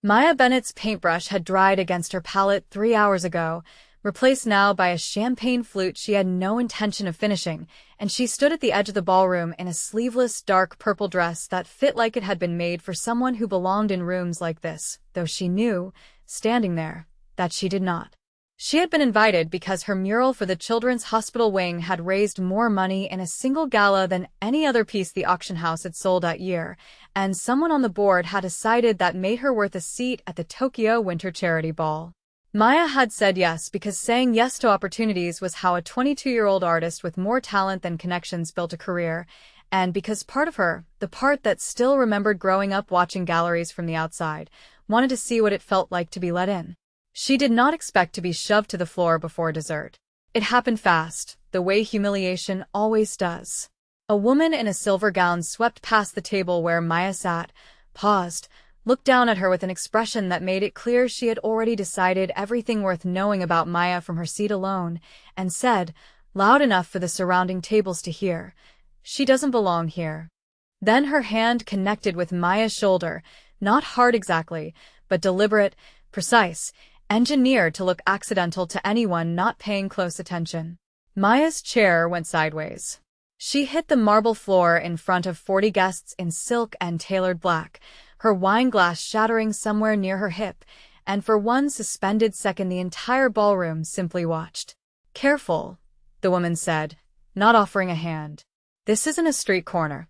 Maya Bennett's paintbrush had dried against her palette 3 hours ago, replaced now by a champagne flute she had no intention of finishing, and she stood at the edge of the ballroom in a sleeveless, dark purple dress that fit like it had been made for someone who belonged in rooms like this, though she knew, standing there, that she did not. She had been invited because her mural for the Children's Hospital wing had raised more money in a single gala than any other piece the auction house had sold that year, and someone on the board had decided that made her worth a seat at the Tokyo Winter Charity Ball. Maya had said yes because saying yes to opportunities was how a 22-year-old artist with more talent than connections built a career, and because part of her, the part that still remembered growing up watching galleries from the outside, wanted to see what it felt like to be let in. She did not expect to be shoved to the floor before dessert. It happened fast, the way humiliation always does. A woman in a silver gown swept past the table where Maya sat, paused, looked down at her with an expression that made it clear she had already decided everything worth knowing about Maya from her seat alone, and said, loud enough for the surrounding tables to hear, "She doesn't belong here." Then her hand connected with Maya's shoulder, not hard exactly, but deliberate, precise, engineered to look accidental to anyone not paying close attention. Maya's chair went sideways. She hit the marble floor in front of 40 guests in silk and tailored black, her wine glass shattering somewhere near her hip, and for one suspended second the entire ballroom simply watched. "Careful," the woman said, not offering a hand. "This isn't a street corner."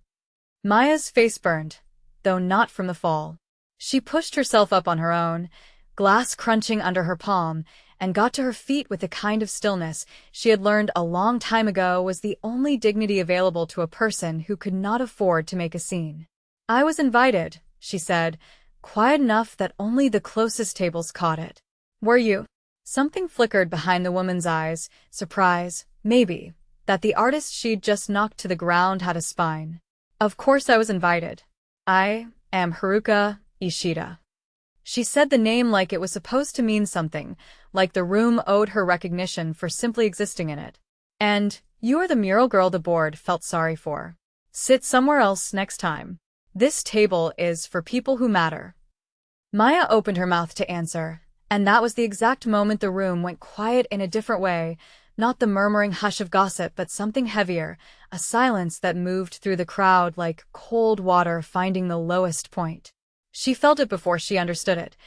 Maya's face burned, though not from the fall. She pushed herself up on her own, glass crunching under her palm, and got to her feet with the kind of stillness she had learned a long time ago was the only dignity available to a person who could not afford to make a scene. "I was invited," she said, quiet enough that only the closest tables caught it. "Were you?" Something flickered behind the woman's eyes, surprise, maybe, that the artist she'd just knocked to the ground had a spine. "Of course I was invited. I am Haruka Ishida." She said the name like it was supposed to mean something, like the room owed her recognition for simply existing in it. "And you are the mural girl the board felt sorry for. Sit somewhere else next time. This table is for people who matter." Maya opened her mouth to answer, and that was the exact moment the room went quiet in a different way, not the murmuring hush of gossip but something heavier, a silence that moved through the crowd like cold water finding the lowest point. She felt it before she understood it,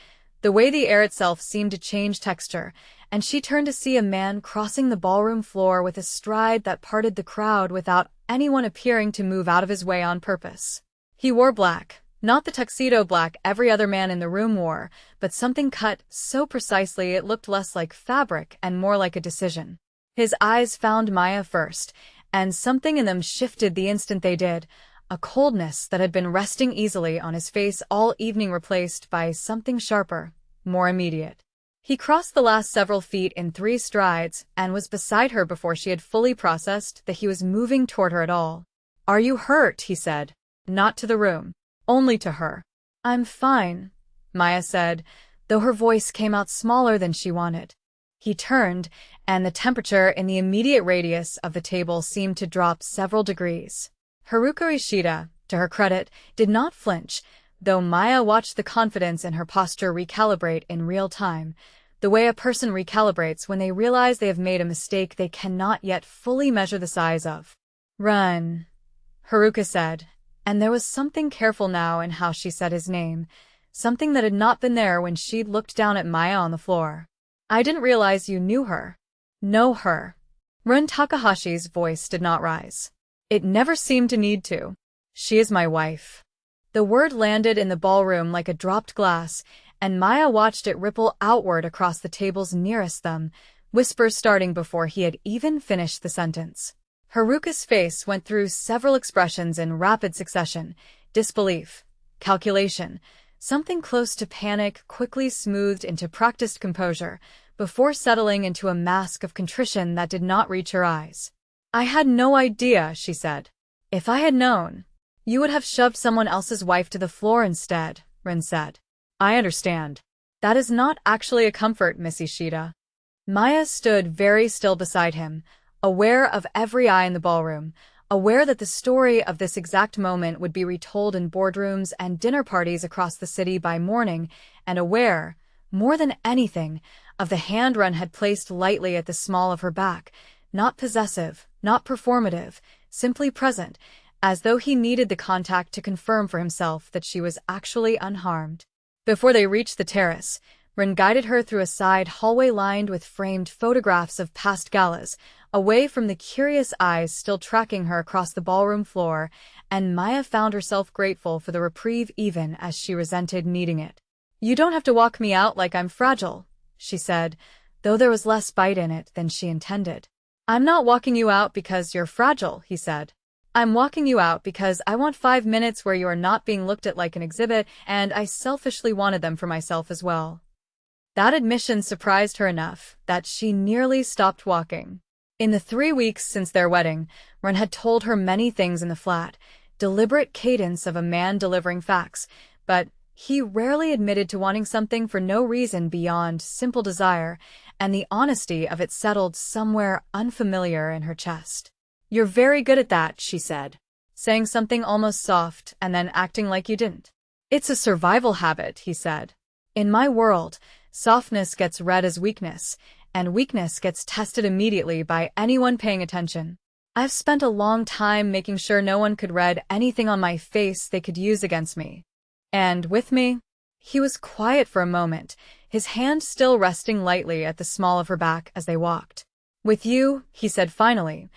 the way the air itself seemed to change texture, and she turned to see a man crossing the ballroom floor with a stride that parted the crowd without anyone appearing to move out of his way on purpose. He wore black, not the tuxedo black every other man in the room wore, but something cut so precisely it looked less like fabric and more like a decision. His eyes found Maya first, and something in them shifted the instant they did, a coldness that had been resting easily on his face all evening replaced by something sharper, more immediate. He crossed the last several feet in 3 strides and was beside her before she had fully processed that he was moving toward her at all. "Are you hurt?" he said. Not to the room, only to her. "I'm fine," Maya said, though her voice came out smaller than she wanted. He turned, and the temperature in the immediate radius of the table seemed to drop several degrees. Haruka Ishida, to her credit, did not flinch, though Maya watched the confidence in her posture recalibrate in real time, the way a person recalibrates when they realize they have made a mistake they cannot yet fully measure the size of. "Run," Haruka said, and there was something careful now in how she said his name, something that had not been there when she'd looked down at Maya on the floor. "I didn't realize you knew her." "Know her?" Run Takahashi's voice did not rise. "It never seemed to need to. She is my wife." The word landed in the ballroom like a dropped glass, and Maya watched it ripple outward across the tables nearest them, whispers starting before he had even finished the sentence. Haruka's face went through several expressions in rapid succession: disbelief, calculation, something close to panic quickly smoothed into practiced composure, before settling into a mask of contrition that did not reach her eyes. "I had no idea," she said. "If I had known, you would have shoved someone else's wife to the floor instead," Rin said. "I understand. That is not actually a comfort, Miss Ishida." Maya stood very still beside him, aware of every eye in the ballroom, aware that the story of this exact moment would be retold in boardrooms and dinner parties across the city by morning, and aware, more than anything, of the hand Ren had placed lightly at the small of her back, not possessive, not performative, simply present, as though he needed the contact to confirm for himself that she was actually unharmed. Before they reached the terrace, Ren guided her through a side hallway lined with framed photographs of past galas, away from the curious eyes still tracking her across the ballroom floor, and Maya found herself grateful for the reprieve even as she resented needing it. "You don't have to walk me out like I'm fragile," she said, though there was less bite in it than she intended. "I'm not walking you out because you're fragile," he said. "I'm walking you out because I want 5 minutes where you are not being looked at like an exhibit, and I selfishly wanted them for myself as well." That admission surprised her enough that she nearly stopped walking. In the 3 weeks since their wedding, Ren had told her many things in the flat, deliberate cadence of a man delivering facts, but he rarely admitted to wanting something for no reason beyond simple desire, and the honesty of it settled somewhere unfamiliar in her chest. "You're very good at that," she said, saying something almost soft and then acting like you didn't. "It's a survival habit," he said. "In my world, softness gets read as weakness, and weakness gets tested immediately by anyone paying attention. I've spent a long time making sure no one could read anything on my face they could use against me. And with me?" He was quiet for a moment, his hand still resting lightly at the small of her back as they walked. "With you," he said finally,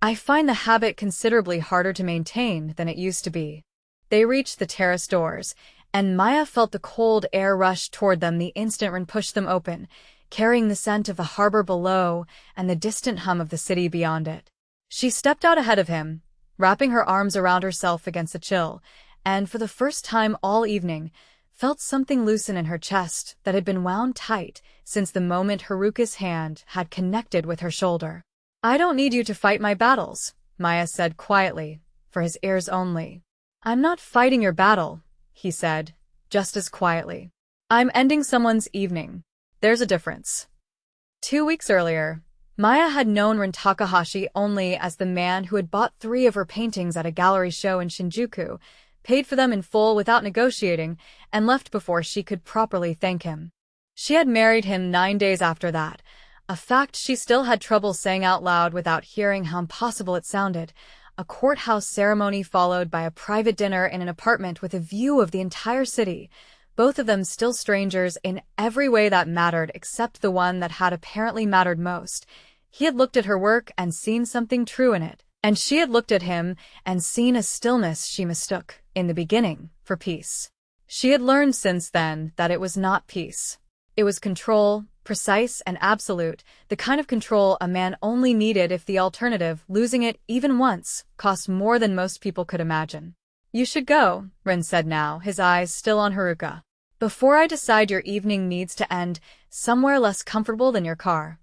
"I find the habit considerably harder to maintain than it used to be." They reached the terrace doors, and Maya felt the cold air rush toward them the instant Ren pushed them open, carrying the scent of the harbor below and the distant hum of the city beyond it. She stepped out ahead of him, wrapping her arms around herself against the chill, and for the first time all evening, felt something loosen in her chest that had been wound tight since the moment Haruka's hand had connected with her shoulder. "I don't need you to fight my battles," Maya said quietly, for his ears only. "I'm not fighting your battle," he said, just as quietly. "I'm ending someone's evening. There's a difference." 2 weeks earlier, Maya had known Rin Takahashi only as the man who had bought 3 of her paintings at a gallery show in Shinjuku, paid for them in full without negotiating, and left before she could properly thank him. She had married him 9 days after that, a fact she still had trouble saying out loud without hearing how impossible it sounded. A courthouse ceremony followed by a private dinner in an apartment with a view of the entire city, both of them still strangers in every way that mattered except the one that had apparently mattered most. He had looked at her work and seen something true in it, and she had looked at him and seen a stillness she mistook, in the beginning, for peace. She had learned since then that it was not peace. It was control, precise and absolute, the kind of control a man only needed if the alternative, losing it even once, cost more than most people could imagine. "You should go," Ren said now, his eyes still on Haruka. "Before I decide your evening needs to end somewhere less comfortable than your car."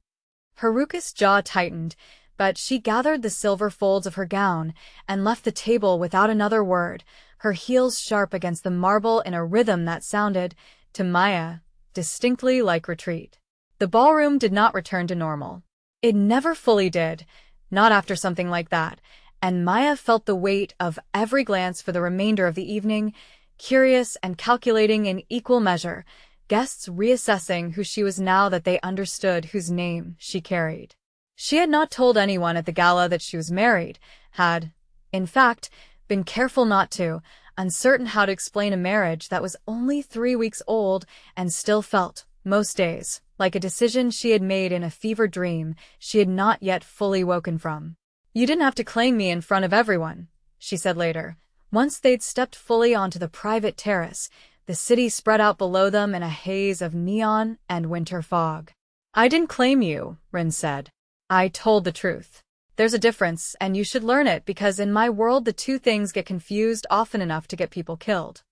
Haruka's jaw tightened, but she gathered the silver folds of her gown and left the table without another word, her heels sharp against the marble in a rhythm that sounded, to Maya, distinctly like retreat. The ballroom did not return to normal. It never fully did, not after something like that, and Maya felt the weight of every glance for the remainder of the evening, curious and calculating in equal measure, guests reassessing who she was now that they understood whose name she carried. She had not told anyone at the gala that she was married, had, in fact, been careful not to, uncertain how to explain a marriage that was only 3 weeks old and still felt, most days, like a decision she had made in a fever dream she had not yet fully woken from. "You didn't have to claim me in front of everyone," she said later. Once they'd stepped fully onto the private terrace, the city spread out below them in a haze of neon and winter fog. "I didn't claim you," Rin said. "I told the truth. There's a difference, and you should learn it because in my world the two things get confused often enough to get people killed."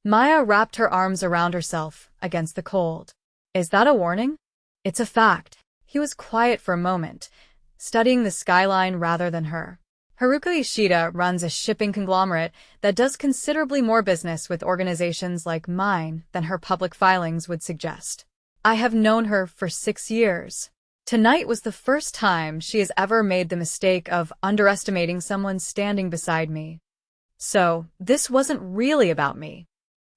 Maya wrapped her arms around herself against the cold. "Is that a warning?" "It's a fact." He was quiet for a moment, studying the skyline rather than her. "Haruka Ishida runs a shipping conglomerate that does considerably more business with organizations like mine than her public filings would suggest. I have known her for 6 years. Tonight was the first time she has ever made the mistake of underestimating someone standing beside me. So, this wasn't really about me.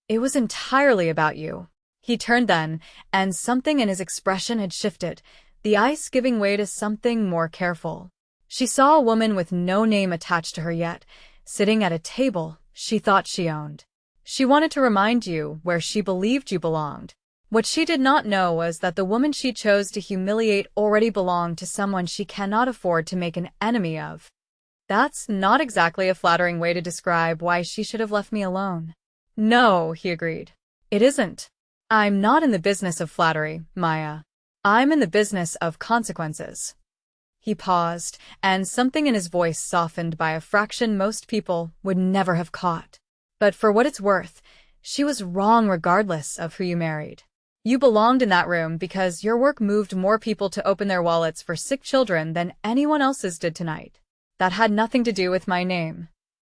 It was entirely about you. He turned then, and something in his expression had shifted, the ice giving way to something more careful. She saw a woman with no name attached to her yet, sitting at a table she thought she owned. She wanted to remind you where she believed you belonged. What she did not know was that the woman she chose to humiliate already belonged to someone she cannot afford to make an enemy of. That's not exactly a flattering way to describe why she should have left me alone. No, he agreed. It isn't. I'm not in the business of flattery, Maya. I'm in the business of consequences. He paused, and something in his voice softened by a fraction most people would never have caught. But for what it's worth, she was wrong regardless of who you married. You belonged in that room because your work moved more people to open their wallets for sick children than anyone else's did tonight. That had nothing to do with my name.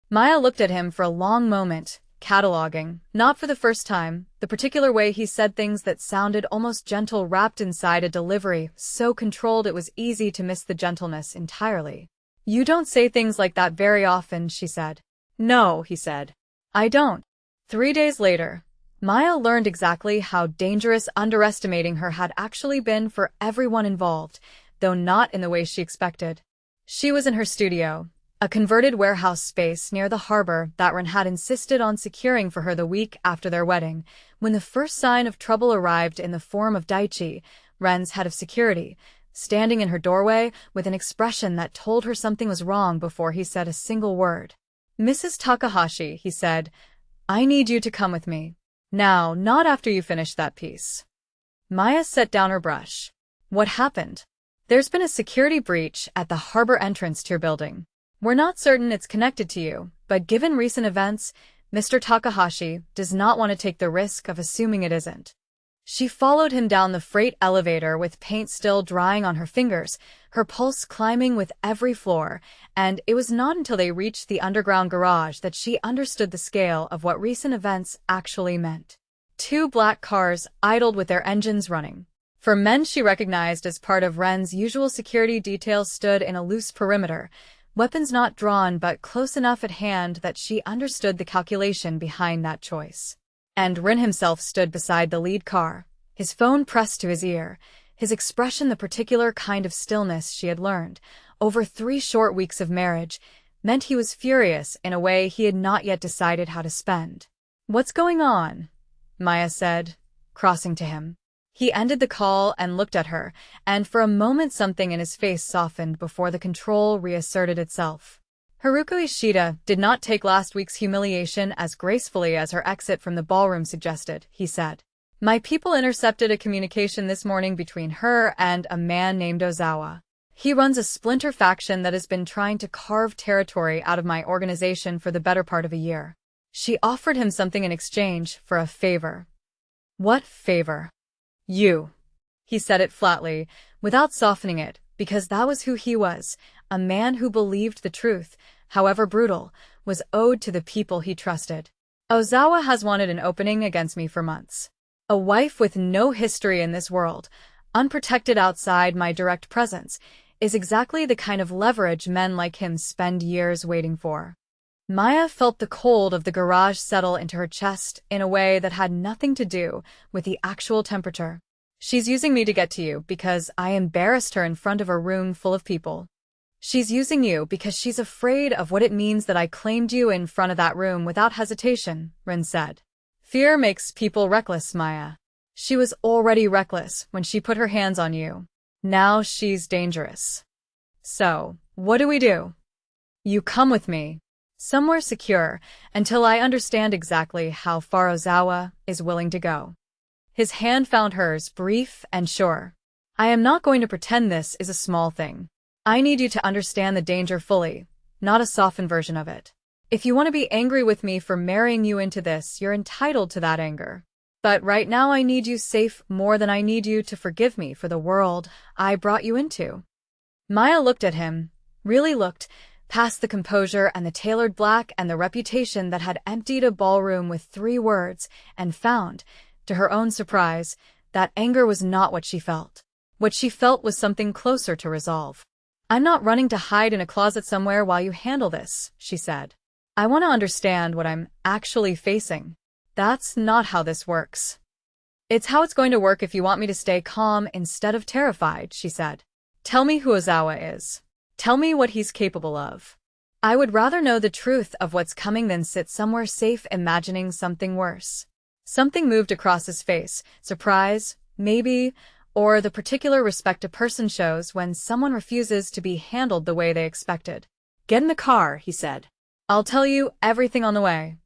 Maya looked at him for a long moment, cataloging, not for the first time, the particular way he said things that sounded almost gentle wrapped inside a delivery so controlled it was easy to miss the gentleness entirely. You don't say things like that very often, she said. No, he said. I don't. 3 days later, Maya learned exactly how dangerous underestimating her had actually been for everyone involved, though not in the way she expected. She was in her studio, a converted warehouse space near the harbor that Ren had insisted on securing for her the week after their wedding, when the first sign of trouble arrived in the form of Daichi, Ren's head of security, standing in her doorway with an expression that told her something was wrong before he said a single word. Mrs. Takahashi, he said, I need you to come with me. Now, not after you finish that piece. Maya set down her brush. What happened? There's been a security breach at the harbor entrance to your building. We're not certain it's connected to you, but given recent events, Mr. Takahashi does not want to take the risk of assuming it isn't. She followed him down the freight elevator with paint still drying on her fingers, her pulse climbing with every floor, and it was not until they reached the underground garage that she understood the scale of what recent events actually meant. 2 black cars idled with their engines running. For men she recognized as part of Ren's usual security detail stood in a loose perimeter, weapons not drawn but close enough at hand that she understood the calculation behind that choice. And Ren himself stood beside the lead car, his phone pressed to his ear, his expression the particular kind of stillness she had learned, over 3 short weeks of marriage, meant he was furious in a way he had not yet decided how to spend. What's going on? Maya said, crossing to him. He ended the call and looked at her, and for a moment something in his face softened before the control reasserted itself. Haruko Ishida did not take last week's humiliation as gracefully as her exit from the ballroom suggested, he said. My people intercepted a communication this morning between her and a man named Ozawa. He runs a splinter faction that has been trying to carve territory out of my organization for the better part of a year. She offered him something in exchange for a favor. What favor? You. He said it flatly, without softening it, because that was who he was, a man who believed the truth, however brutal, was owed to the people he trusted. Ozawa has wanted an opening against me for months. A wife with no history in this world, unprotected outside my direct presence, is exactly the kind of leverage men like him spend years waiting for. Maya felt the cold of the garage settle into her chest in a way that had nothing to do with the actual temperature. She's using me to get to you because I embarrassed her in front of a room full of people. She's using you because she's afraid of what it means that I claimed you in front of that room without hesitation, Rin said. Fear makes people reckless, Maya. She was already reckless when she put her hands on you. Now she's dangerous. So, what do we do? You come with me. Somewhere secure, until I understand exactly how far Ozawa is willing to go. His hand found hers, brief and sure. I am not going to pretend this is a small thing. I need you to understand the danger fully, not a softened version of it. If you want to be angry with me for marrying you into this, you're entitled to that anger. But right now I need you safe more than I need you to forgive me for the world I brought you into. Maya looked at him, really looked, past the composure and the tailored black and the reputation that had emptied a ballroom with 3 words, and found, to her own surprise, that anger was not what she felt. What she felt was something closer to resolve. "I'm not running to hide in a closet somewhere while you handle this," she said. "I want to understand what I'm actually facing." "That's not how this works." "It's how it's going to work if you want me to stay calm instead of terrified," she said. "Tell me who Ozawa is. Tell me what he's capable of. I would rather know the truth of what's coming than sit somewhere safe imagining something worse." Something moved across his face, surprise, maybe, or the particular respect a person shows when someone refuses to be handled the way they expected. "Get in the car," he said. "I'll tell you everything on the way."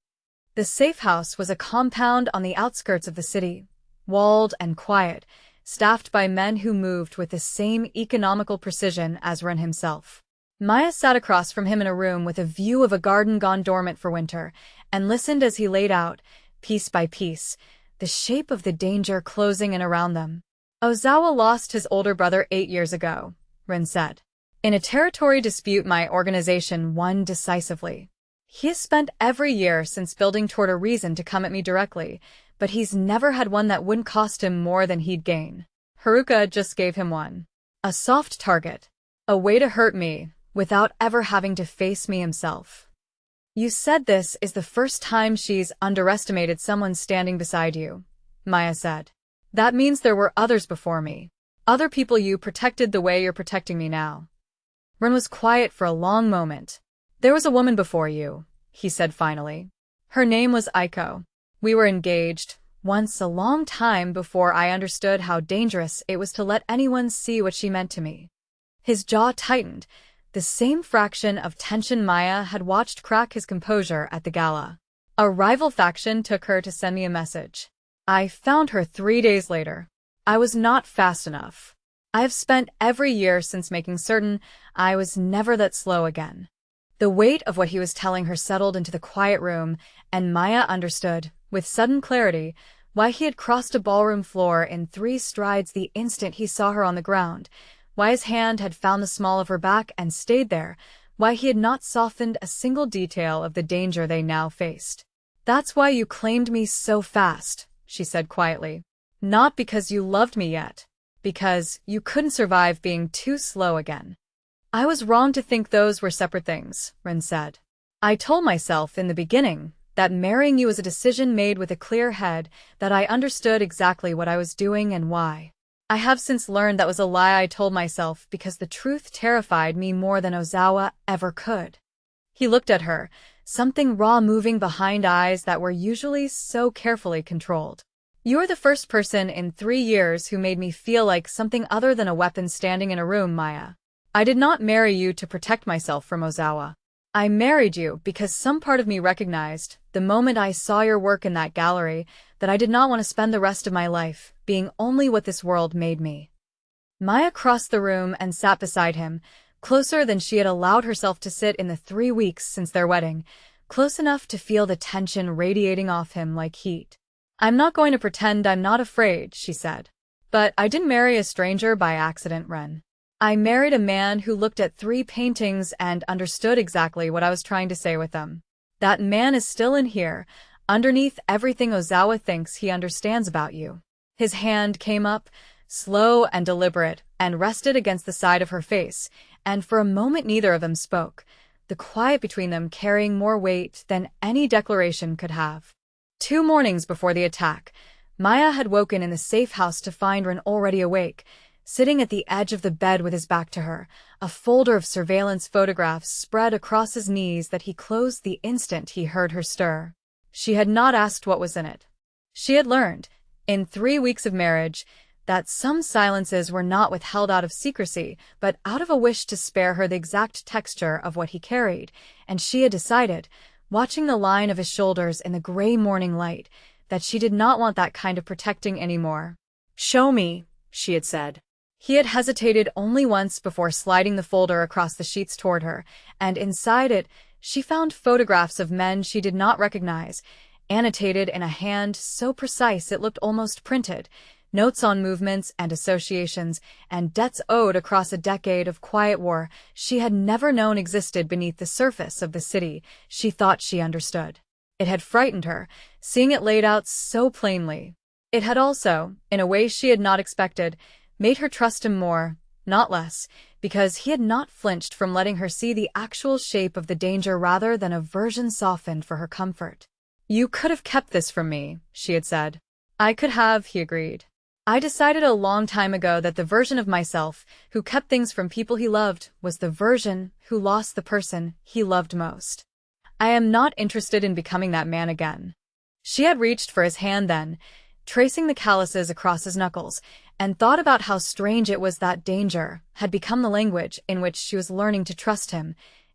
The safe house was a compound on the outskirts of the city, walled and quiet, staffed by men who moved with the same economical precision as Ren himself. Maya sat across from him in a room with a view of a garden gone dormant for winter, and listened as he laid out, piece by piece, the shape of the danger closing in around them. "Ozawa lost his older brother 8 years ago," Ren said. "In a territory dispute my organization won decisively. He has spent every year since building toward a reason to come at me directly, but he's never had one that wouldn't cost him more than he'd gain. Haruka just gave him one. A soft target. A way to hurt me, without ever having to face me himself." "You said this is the first time she's underestimated someone standing beside you," Maya said. "That means there were others before me. Other people you protected the way you're protecting me now." Ren was quiet for a long moment. "There was a woman before you," he said finally. "Her name was Aiko. We were engaged, once a long time before I understood how dangerous it was to let anyone see what she meant to me." His jaw tightened, the same fraction of tension Maya had watched crack his composure at the gala. "A rival faction took her to send me a message. I found her 3 days later. I was not fast enough. I have spent every year since making certain I was never that slow again." The weight of what he was telling her settled into the quiet room, and Maya understood, with sudden clarity, why he had crossed a ballroom floor in 3 strides the instant he saw her on the ground, why his hand had found the small of her back and stayed there, why he had not softened a single detail of the danger they now faced. "That's why you claimed me so fast," she said quietly. "Not because you loved me yet. Because you couldn't survive being too slow again." "I was wrong to think those were separate things," Ren said. "I told myself in the beginning that marrying you was a decision made with a clear head, that I understood exactly what I was doing and why. I have since learned that was a lie I told myself because the truth terrified me more than Ozawa ever could." He looked at her, something raw moving behind eyes that were usually so carefully controlled. "You're the first person in 3 years who made me feel like something other than a weapon standing in a room, Maya. I did not marry you to protect myself from Ozawa. I married you because some part of me recognized, the moment I saw your work in that gallery, that I did not want to spend the rest of my life being only what this world made me." Maya crossed the room and sat beside him, closer than she had allowed herself to sit in the 3 weeks since their wedding, close enough to feel the tension radiating off him like heat. "I'm not going to pretend I'm not afraid," she said. "But I didn't marry a stranger by accident, Ren. I married a man who looked at 3 paintings and understood exactly what I was trying to say with them. That man is still in here, underneath everything Ozawa thinks he understands about you." His hand came up, slow and deliberate, and rested against the side of her face, and for a moment neither of them spoke, the quiet between them carrying more weight than any declaration could have. 2 mornings before the attack, Maya had woken in the safe house to find Ren already awake, sitting at the edge of the bed with his back to her, a folder of surveillance photographs spread across his knees that he closed the instant he heard her stir. She had not asked what was in it. She had learned, in 3 weeks of marriage, that some silences were not withheld out of secrecy, but out of a wish to spare her the exact texture of what he carried, and she had decided, watching the line of his shoulders in the gray morning light, that she did not want that kind of protecting anymore. "Show me," she had said. He had hesitated only once before sliding the folder across the sheets toward her, and inside it, she found photographs of men she did not recognize, annotated in a hand so precise it looked almost printed, notes on movements and associations, and debts owed across a decade of quiet war she had never known existed beneath the surface of the city she thought she understood. It had frightened her, seeing it laid out so plainly. It had also, in a way she had not expected, made her trust him more, not less, because he had not flinched from letting her see the actual shape of the danger rather than a version softened for her comfort. "You could have kept this from me," she had said. "I could have," he agreed. "I decided a long time ago that the version of myself who kept things from people he loved was the version who lost the person he loved most. I am not interested in becoming that man again." She had reached for his hand then, tracing the calluses across his knuckles, and thought about how strange it was that danger had become the language in which she was learning to trust him,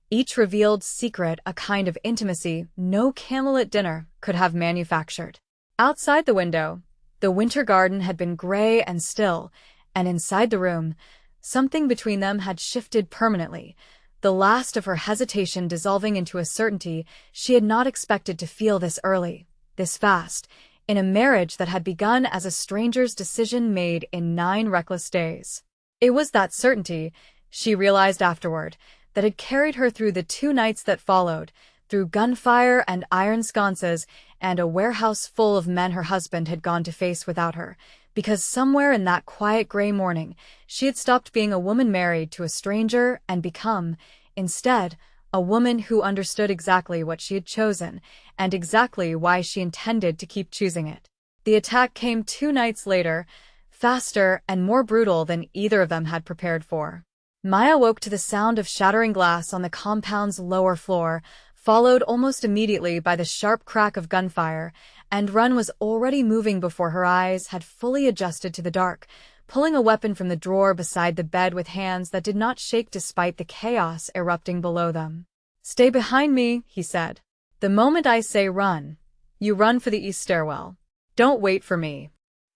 each revealed secret a kind of intimacy no candlelit dinner could have manufactured. Outside the window, the winter garden had been gray and still, and inside the room, something between them had shifted permanently, the last of her hesitation dissolving into a certainty she had not expected to feel this early, this fast, in a marriage that had begun as a stranger's decision made in 9 reckless days. It was that certainty, she realized afterward, that had carried her through the 2 nights that followed, through gunfire and iron sconces and a warehouse full of men her husband had gone to face without her, because somewhere in that quiet gray morning she had stopped being a woman married to a stranger and become, instead, a woman who understood exactly what she had chosen and exactly why she intended to keep choosing it. The attack came 2 nights later, faster and more brutal than either of them had prepared for. Maya woke to the sound of shattering glass on the compound's lower floor, followed almost immediately by the sharp crack of gunfire, and Run was already moving before her eyes had fully adjusted to the dark, pulling a weapon from the drawer beside the bed with hands that did not shake despite the chaos erupting below them. "Stay behind me," he said. "The moment I say run, you run for the east stairwell. Don't wait for me.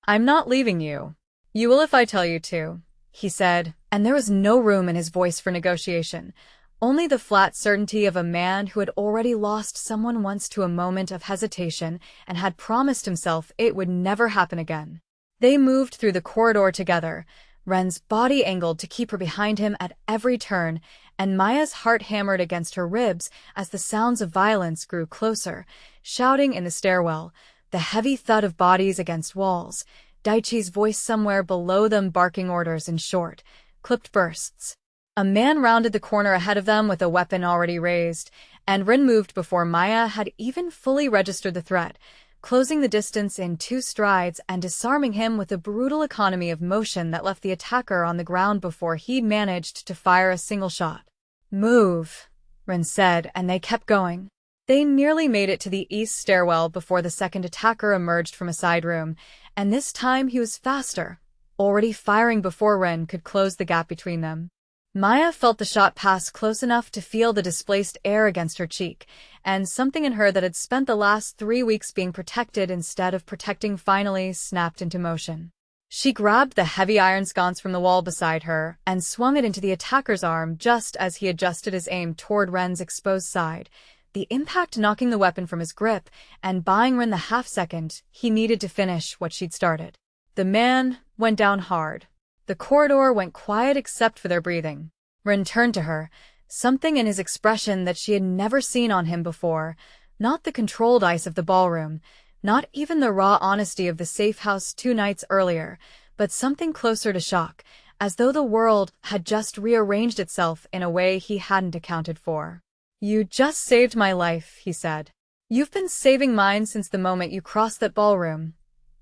I'm not leaving you. You will if I tell you to," he said, and there was no room in his voice for negotiation, only the flat certainty of a man who had already lost someone once to a moment of hesitation and had promised himself it would never happen again. They moved through the corridor together, Ren's body angled to keep her behind him at every turn, and Maya's heart hammered against her ribs as the sounds of violence grew closer, shouting in the stairwell, the heavy thud of bodies against walls, Daichi's voice somewhere below them barking orders in short, clipped bursts. A man rounded the corner ahead of them with a weapon already raised, and Rin moved before Maya had even fully registered the threat, closing the distance in 2 strides and disarming him with a brutal economy of motion that left the attacker on the ground before he'd managed to fire a single shot. "Move," Rin said, and they kept going. They nearly made it to the east stairwell before the second attacker emerged from a side room, and this time he was faster, already firing before Rin could close the gap between them. Maya felt the shot pass close enough to feel the displaced air against her cheek, and something in her that had spent the last 3 weeks being protected instead of protecting finally snapped into motion. She grabbed the heavy iron sconce from the wall beside her and swung it into the attacker's arm just as he adjusted his aim toward Ren's exposed side, the impact knocking the weapon from his grip and buying Ren the half-second he needed to finish what she'd started. The man went down hard. The corridor went quiet except for their breathing. Ren turned to her, something in his expression that she had never seen on him before, not the controlled ice of the ballroom, not even the raw honesty of the safe house 2 nights earlier, but something closer to shock, as though the world had just rearranged itself in a way he hadn't accounted for. "You just saved my life," he said. "You've been saving mine since the moment you crossed that ballroom,"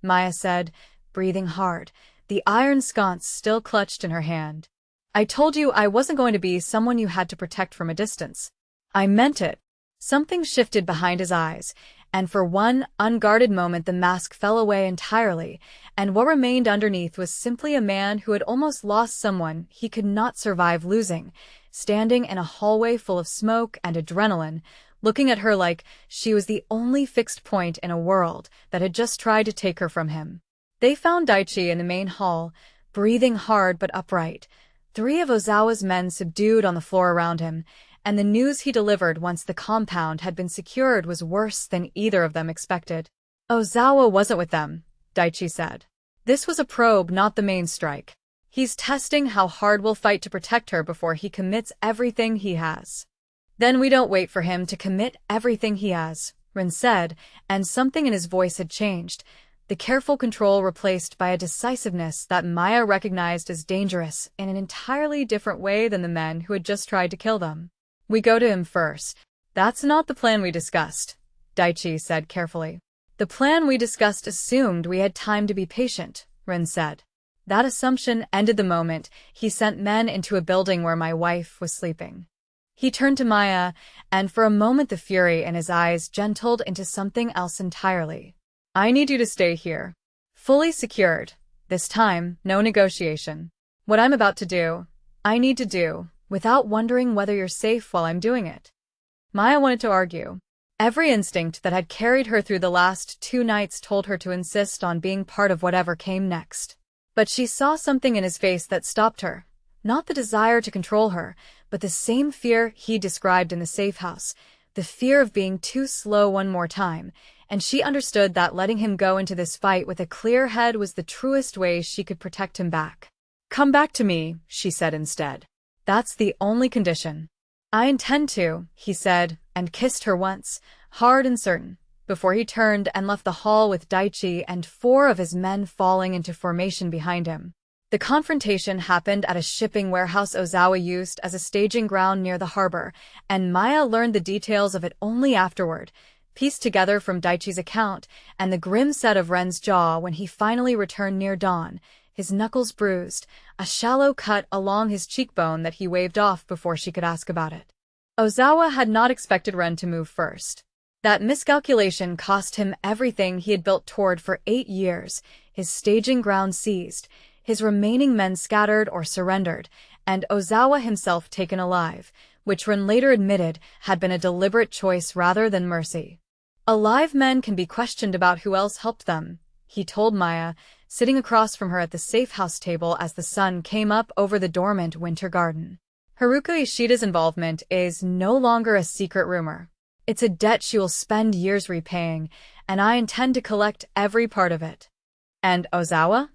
Maya said, breathing hard, the iron sconce still clutched in her hand. "I told you I wasn't going to be someone you had to protect from a distance. I meant it." Something shifted behind his eyes, and for one unguarded moment the mask fell away entirely, and what remained underneath was simply a man who had almost lost someone he could not survive losing, standing in a hallway full of smoke and adrenaline, looking at her like she was the only fixed point in a world that had just tried to take her from him. They found Daichi in the main hall, breathing hard but upright, 3 of Ozawa's men subdued on the floor around him, and the news he delivered once the compound had been secured was worse than either of them expected. "Ozawa wasn't with them," Daichi said. "This was a probe, not the main strike. He's testing how hard we'll fight to protect her before he commits everything he has." "Then we don't wait for him to commit everything he has," Rin said, and something in his voice had changed, the careful control replaced by a decisiveness that Maya recognized as dangerous in an entirely different way than the men who had just tried to kill them. We go to him first. That's not the plan we discussed, Daichi said carefully. The plan we discussed assumed we had time to be patient, Rin said. That assumption ended the moment he sent men into a building where my wife was sleeping. He turned to Maya, and for a moment the fury in his eyes gentled into something else entirely. I need you to stay here. Fully secured. This time, no negotiation. What I'm about to do, I need to do, without wondering whether you're safe while I'm doing it. Maya wanted to argue. Every instinct that had carried her through the last 2 nights told her to insist on being part of whatever came next. But she saw something in his face that stopped her. Not the desire to control her, but the same fear he described in the safe house, the fear of being too slow one more time, and she understood that letting him go into this fight with a clear head was the truest way she could protect him back. Come back to me, she said instead. That's the only condition. I intend to, he said, and kissed her once, hard and certain, before he turned and left the hall with Daichi and 4 of his men falling into formation behind him. The confrontation happened at a shipping warehouse Ozawa used as a staging ground near the harbor, and Maya learned the details of it only afterward, pieced together from Daichi's account and the grim set of Ren's jaw when he finally returned near dawn, his knuckles bruised, a shallow cut along his cheekbone that he waved off before she could ask about it. Ozawa had not expected Ren to move first. That miscalculation cost him everything he had built toward for 8 years, his staging ground seized, his remaining men scattered or surrendered, and Ozawa himself taken alive, which Ren later admitted had been a deliberate choice rather than mercy. Alive men can be questioned about who else helped them, he told Maya, sitting across from her at the safe house table as the sun came up over the dormant winter garden. Haruka Ishida's involvement is no longer a secret rumor. It's a debt she will spend years repaying, and I intend to collect every part of it. And Ozawa?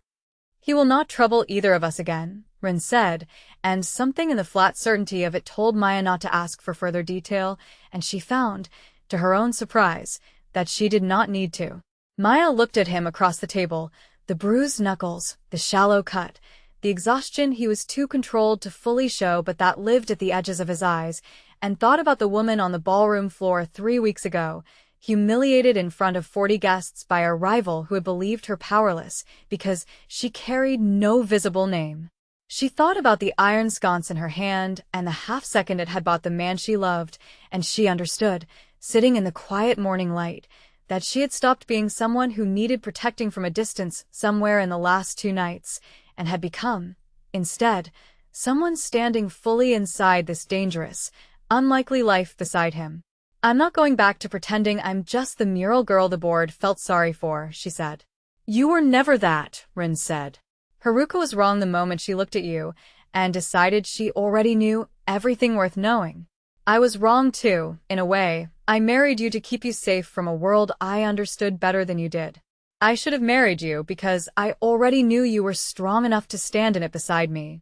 He will not trouble either of us again, Rin said, and something in the flat certainty of it told Maya not to ask for further detail, and she found, to her own surprise, that she did not need to. Maya looked at him across the table, the bruised knuckles, the shallow cut, the exhaustion he was too controlled to fully show but that lived at the edges of his eyes, and thought about the woman on the ballroom floor 3 weeks ago, humiliated in front of 40 guests by a rival who had believed her powerless because she carried no visible name. She thought about the iron sconce in her hand and the half-second it had bought the man she loved, and she understood, sitting in the quiet morning light, that she had stopped being someone who needed protecting from a distance somewhere in the last 2 nights, and had become, instead, someone standing fully inside this dangerous, unlikely life beside him. I'm not going back to pretending I'm just the mural girl the board felt sorry for, she said. You were never that, Rin said. Haruka was wrong the moment she looked at you, and decided she already knew everything worth knowing. I was wrong too, in a way. I married you to keep you safe from a world I understood better than you did. I should have married you because I already knew you were strong enough to stand in it beside me.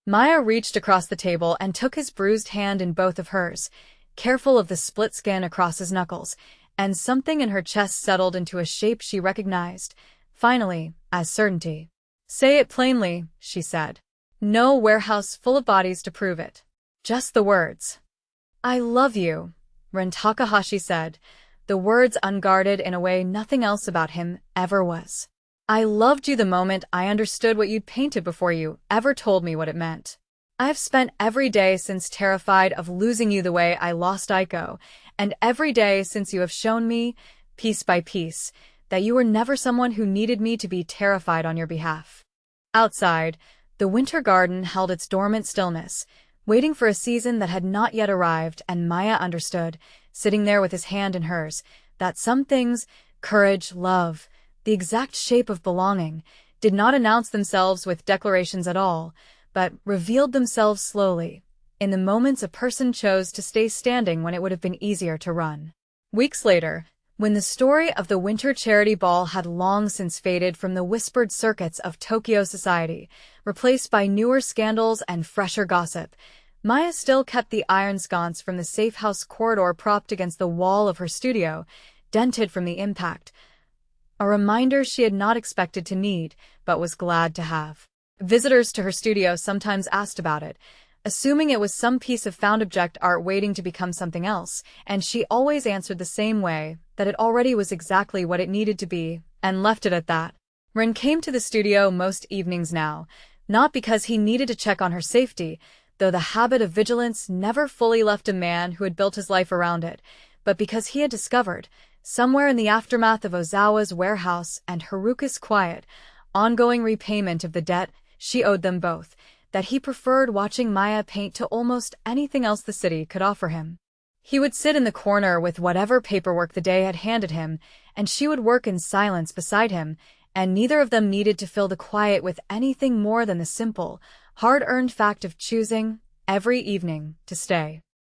Maya reached across the table and took his bruised hand in both of hers, careful of the split skin across his knuckles, and something in her chest settled into a shape she recognized, finally, as certainty. Say it plainly, she said. No warehouse full of bodies to prove it. Just the words. I love you, Ren Takahashi said, the words unguarded in a way nothing else about him ever was. I loved you the moment I understood what you'd painted before you ever told me what it meant. I've spent every day since terrified of losing you the way I lost Aiko, and every day since you have shown me, piece by piece, that you were never someone who needed me to be terrified on your behalf. Outside, the winter garden held its dormant stillness, waiting for a season that had not yet arrived, and Maya understood, sitting there with his hand in hers, that some things, courage, love, the exact shape of belonging, did not announce themselves with declarations at all, but revealed themselves slowly, in the moments a person chose to stay standing when it would have been easier to run. Weeks later, when the story of the winter charity ball had long since faded from the whispered circuits of Tokyo society, replaced by newer scandals and fresher gossip, Maya still kept the iron sconce from the safe house corridor propped against the wall of her studio, dented from the impact, A reminder she had not expected to need, but was glad to have. Visitors to her studio sometimes asked about it, assuming it was some piece of found object art waiting to become something else, and she always answered the same way, that it already was exactly what it needed to be, and left it at that. Rin came to the studio most evenings now, not because he needed to check on her safety, though the habit of vigilance never fully left a man who had built his life around it, but because he had discovered, somewhere in the aftermath of Ozawa's warehouse and Haruka's quiet, ongoing repayment of the debt she owed them both, that he preferred watching Maya paint to almost anything else the city could offer him. He would sit in the corner with whatever paperwork the day had handed him, and she would work in silence beside him, and neither of them needed to fill the quiet with anything more than the simple, hard-earned fact of choosing, every evening, to stay.